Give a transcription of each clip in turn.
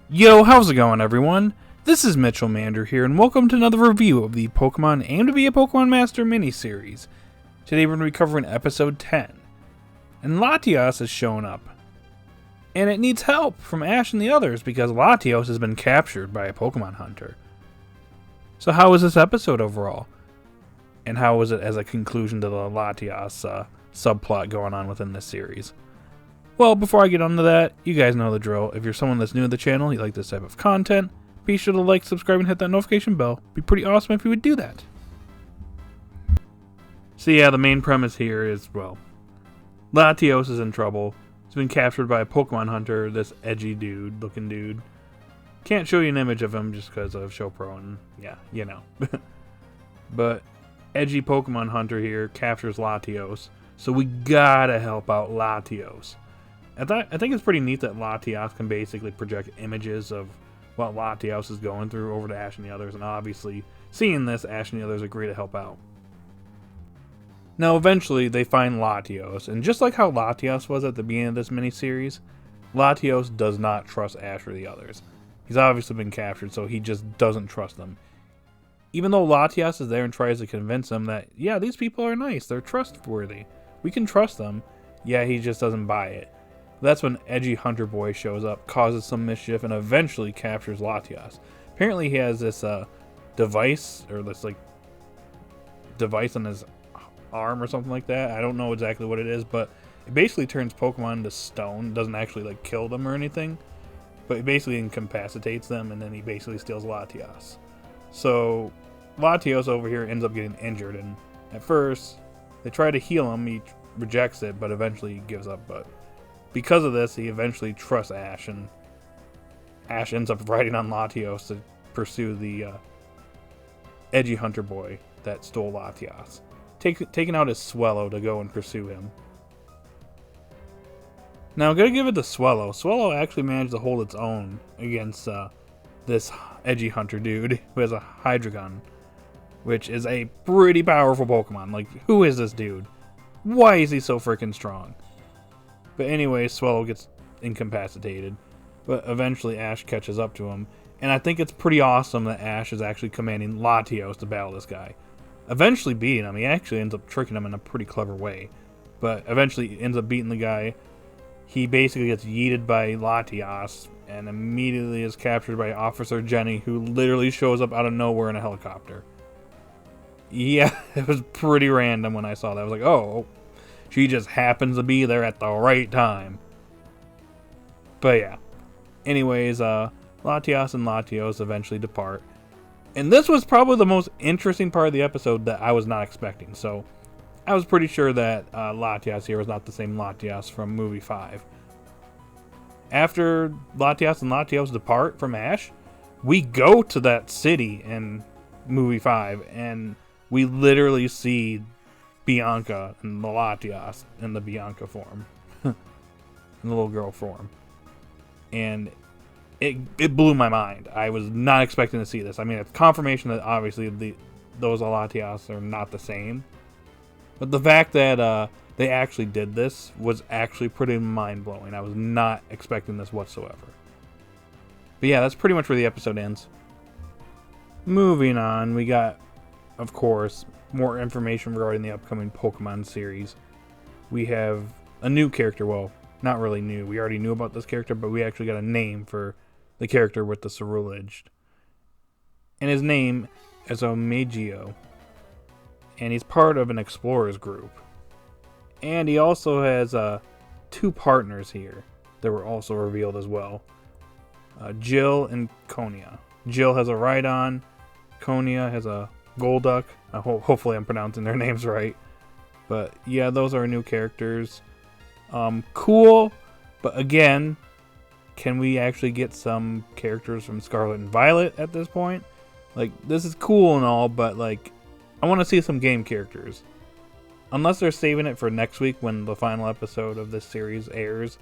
Yo, how's it going, everyone? This is Mitchell Mander here, and welcome to another review of the Pokemon Aim to be a Pokemon Master miniseries. Today we're going to be covering episode 10, and Latias has shown up. And it needs help from Ash and the others because Latios has been captured by a Pokemon hunter. So how was this episode overall? And how was it as a conclusion to the Latias subplot going on within this series? Well, before I get onto that, you guys know the drill. If you're someone that's new to the channel, you like this type of content, be sure to like, subscribe, and hit that notification bell. It'd be pretty awesome if you would do that. So yeah, the main premise here is, well, Latios is in trouble. He's been captured by a Pokemon hunter, this edgy looking dude. Can't show you an image of him just because of ShowPro and, yeah, you know. But edgy Pokemon hunter here captures Latios, so we gotta help out Latios. I think it's pretty neat that Latias can basically project images of what Latios is going through over to Ash and the others, and obviously, seeing this, Ash and the others agree to help out. Now, eventually, they find Latios, and just like how Latias was at the beginning of this miniseries, Latios does not trust Ash or the others. He's obviously been captured, so he just doesn't trust them. Even though Latias is there and tries to convince them that, yeah, these people are nice, they're trustworthy, we can trust them, yeah, he just doesn't buy it. That's when edgy Hunter Boy shows up, causes some mischief, and eventually captures Latias. Apparently he has this device, or this device on his arm or something like that. I don't know exactly what it is, but it basically turns Pokemon into stone. Doesn't actually kill them or anything, but it basically incapacitates them, and then he basically steals Latias. So Latios over here ends up getting injured, and at first they try to heal him. He rejects it, but eventually he gives up. But because of this, he eventually trusts Ash, and Ash ends up riding on Latios to pursue the edgy Hunter Boy that stole Latias, taking out his Swellow to go and pursue him. Now, I'm going to give it to Swellow. Swellow actually managed to hold its own against this edgy hunter dude who has a Hydreigon, which is a pretty powerful Pokemon. Who is this dude? Why is he so freaking strong? But anyway, Swellow gets incapacitated, but eventually Ash catches up to him, and I think it's pretty awesome that Ash is actually commanding Latios to battle this guy. Eventually beating him. He actually ends up tricking him in a pretty clever way, but eventually ends up beating the guy. He basically gets yeeted by Latias, and immediately is captured by Officer Jenny, who literally shows up out of nowhere in a helicopter. Yeah, it was pretty random when I saw that. I was like, oh, she just happens to be there at the right time. But yeah. Anyways, Latias and Latios eventually depart. And this was probably the most interesting part of the episode that I was not expecting. So, I was pretty sure that Latias here was not the same Latias from movie 5. After Latias and Latios depart from Ash, we go to that city in movie 5, and we literally see Bianca and the Latias in the Bianca form, in the little girl form, and it blew my mind. I was not expecting to see this. I mean, it's confirmation that obviously those Latias are not the same, but the fact that they actually did this was actually pretty mind-blowing. I was not expecting this whatsoever. But yeah, that's pretty much where the episode ends. Moving on, we got, of course, more information regarding the upcoming Pokemon series. We have a new character. Well, not really new. We already knew about this character, but we actually got a name for the character with the Cerulege. And his name is Omegio. And he's part of an explorers group. And he also has 2 partners here that were also revealed as well. Jill and Konya. Jill has a Rhydon. Konya has a Golduck. Hopefully I'm pronouncing their names right. But yeah, those are new characters. Cool. But again, can we actually get some characters from Scarlet and Violet at this point? This is cool and all, but I want to see some game characters. Unless they're saving it for next week when the final episode of this series airs.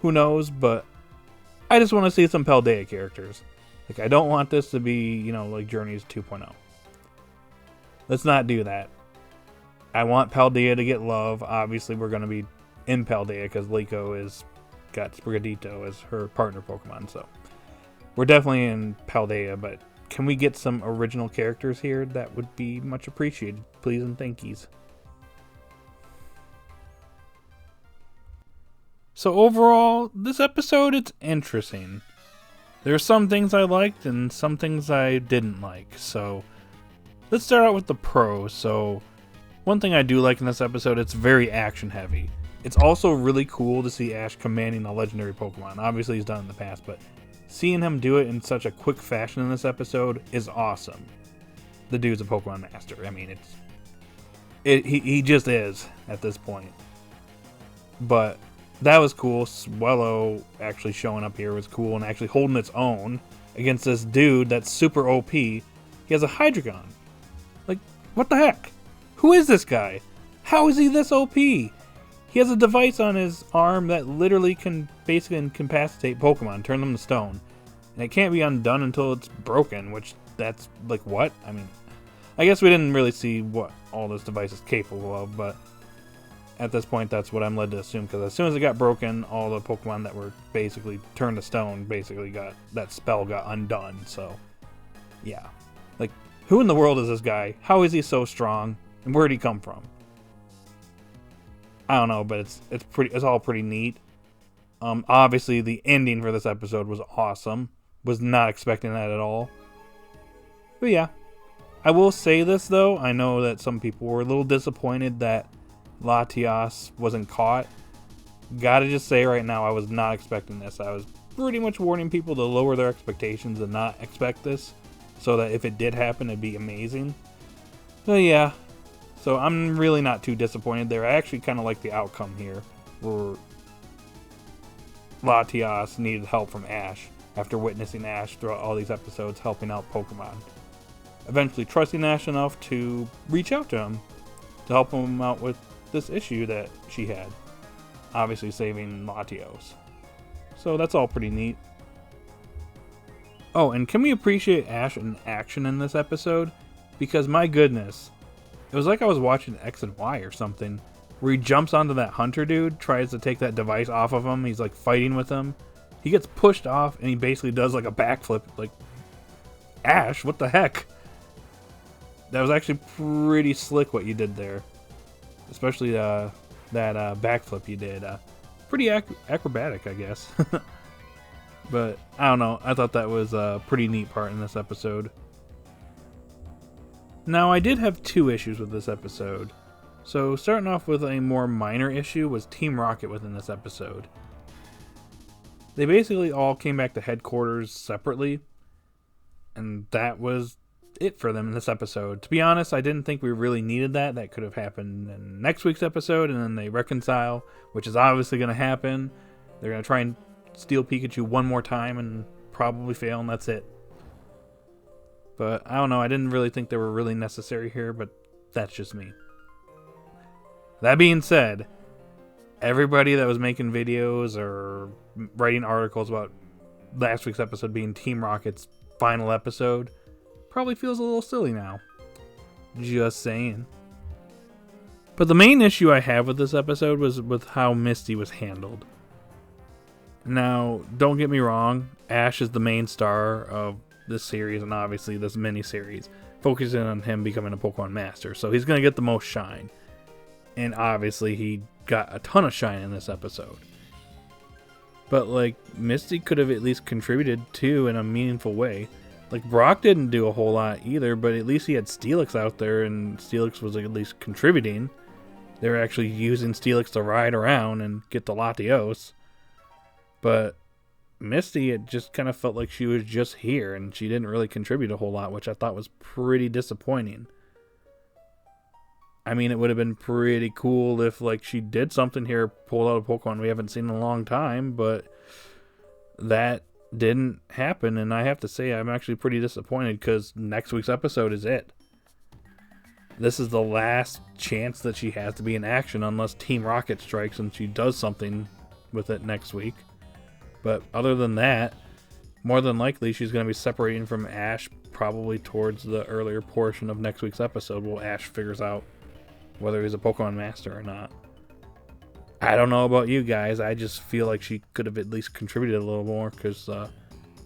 Who knows, but I just want to see some Paldea characters. I don't want this to be, Journeys 2.0. Let's not do that. I want Paldea to get love. Obviously, we're going to be in Paldea because Liko is got Sprigatito as her partner Pokemon. So we're definitely in Paldea, but can we get some original characters here? That would be much appreciated. Please and thank yous. So overall, this episode, it's interesting. There are some things I liked and some things I didn't like. So let's start out with the pros. So one thing I do like in this episode, it's very action heavy. It's also really cool to see Ash commanding a legendary Pokemon. Obviously he's done it in the past, but seeing him do it in such a quick fashion in this episode is awesome. The dude's a Pokemon master. I mean, he just is at this point. But that was cool. Swellow actually showing up here was cool and actually holding its own against this dude that's super OP. He has a Hydreigon. Like, what the heck? Who is this guy? How is he this OP? He has a device on his arm that literally can basically incapacitate Pokemon, turn them to stone. And it can't be undone until it's broken, which that's like what? I mean, I guess we didn't really see what all this device is capable of, but at this point that's what I'm led to assume, because as soon as it got broken, all the Pokemon that were basically turned to stone basically got, that spell got undone, so yeah. Like, who in the world is this guy? How is he so strong? And where did he come from? I don't know, but it's all pretty neat. Obviously the ending for this episode was awesome. Was not expecting that at all. But yeah, I will say this though. I know that some people were a little disappointed that Latias wasn't caught. Gotta just say right now, I was not expecting this. I was pretty much warning people to lower their expectations and not expect this, so that if it did happen, it'd be amazing. So yeah. So I'm really not too disappointed there. I actually kind of like the outcome here, where Latias needed help from Ash after witnessing Ash throughout all these episodes helping out Pokemon. Eventually trusting Ash enough to reach out to him to help him out with this issue that she had. Obviously saving Latios. So that's all pretty neat. Oh, and can we appreciate Ash in action in this episode? Because my goodness, it was like I was watching X and Y or something, where he jumps onto that hunter dude, tries to take that device off of him. He's like fighting with him. He gets pushed off and he basically does like a backflip. Like, Ash, what the heck? That was actually pretty slick what you did there. Especially that backflip you did. Pretty acrobatic, I guess. But I don't know. I thought that was a pretty neat part in this episode. Now, I did have two issues with this episode. So, starting off with a more minor issue was Team Rocket within this episode. They basically all came back to headquarters separately, and that was it for them in this episode. To be honest, I didn't think we really needed that. That could have happened in next week's episode, and then they reconcile, which is obviously going to happen. They're going to try and steal Pikachu one more time and probably fail, and that's it. But I don't know, I didn't really think they were really necessary here, but that's just me. That being said, everybody that was making videos or writing articles about last week's episode being Team Rocket's final episode probably feels a little silly now. Just saying. But the main issue I have with this episode was with how Misty was handled. Now, don't get me wrong, Ash is the main star of this series and obviously this mini-series, focusing on him becoming a Pokemon Master, so he's going to get the most shine. And obviously he got a ton of shine in this episode. But like, Misty could have at least contributed too in a meaningful way. Like, Brock didn't do a whole lot either, but at least he had Steelix out there and Steelix was at least contributing. They were actually using Steelix to ride around and get the Latios. But Misty, it just kind of felt like she was just here and she didn't really contribute a whole lot, which I thought was pretty disappointing. I mean, it would have been pretty cool if like she did something here, pulled out a Pokemon we haven't seen in a long time, but that didn't happen, and I have to say I'm actually pretty disappointed because next week's episode is it. This is the last chance that she has to be in action unless Team Rocket strikes and she does something with it next week. But other than that, more than likely she's going to be separating from Ash probably towards the earlier portion of next week's episode while Ash figures out whether he's a Pokemon Master or not. I don't know about you guys. I just feel like she could have at least contributed a little more because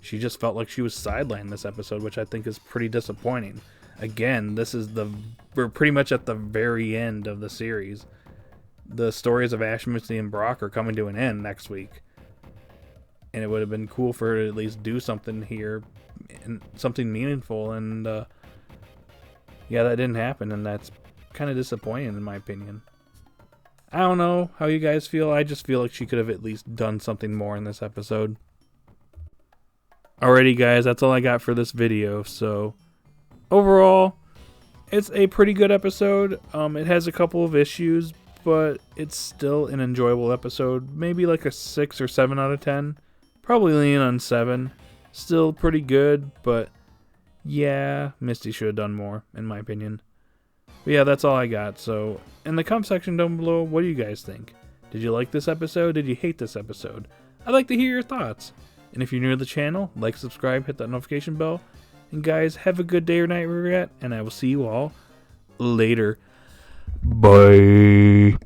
she just felt like she was sidelined this episode, which I think is pretty disappointing. Again, we're pretty much at the very end of the series. The stories of Ash, Misty, and Brock are coming to an end next week. And it would have been cool for her to at least do something here, and something meaningful. And yeah, that didn't happen, and that's kind of disappointing in my opinion. I don't know how you guys feel. I just feel like she could have at least done something more in this episode. Alrighty, guys, that's all I got for this video. So overall, it's a pretty good episode. It has a couple of issues, but it's still an enjoyable episode. Maybe like a 6 or 7 out of 10. Probably leaning on 7. Still pretty good, but yeah, Misty should have done more, in my opinion. But yeah, that's all I got. So in the comment section down below, what do you guys think? Did you like this episode? Did you hate this episode? I'd like to hear your thoughts. And if you're new to the channel, like, subscribe, hit that notification bell. And guys, have a good day or night wherever you're at, and I will see you all later. Bye.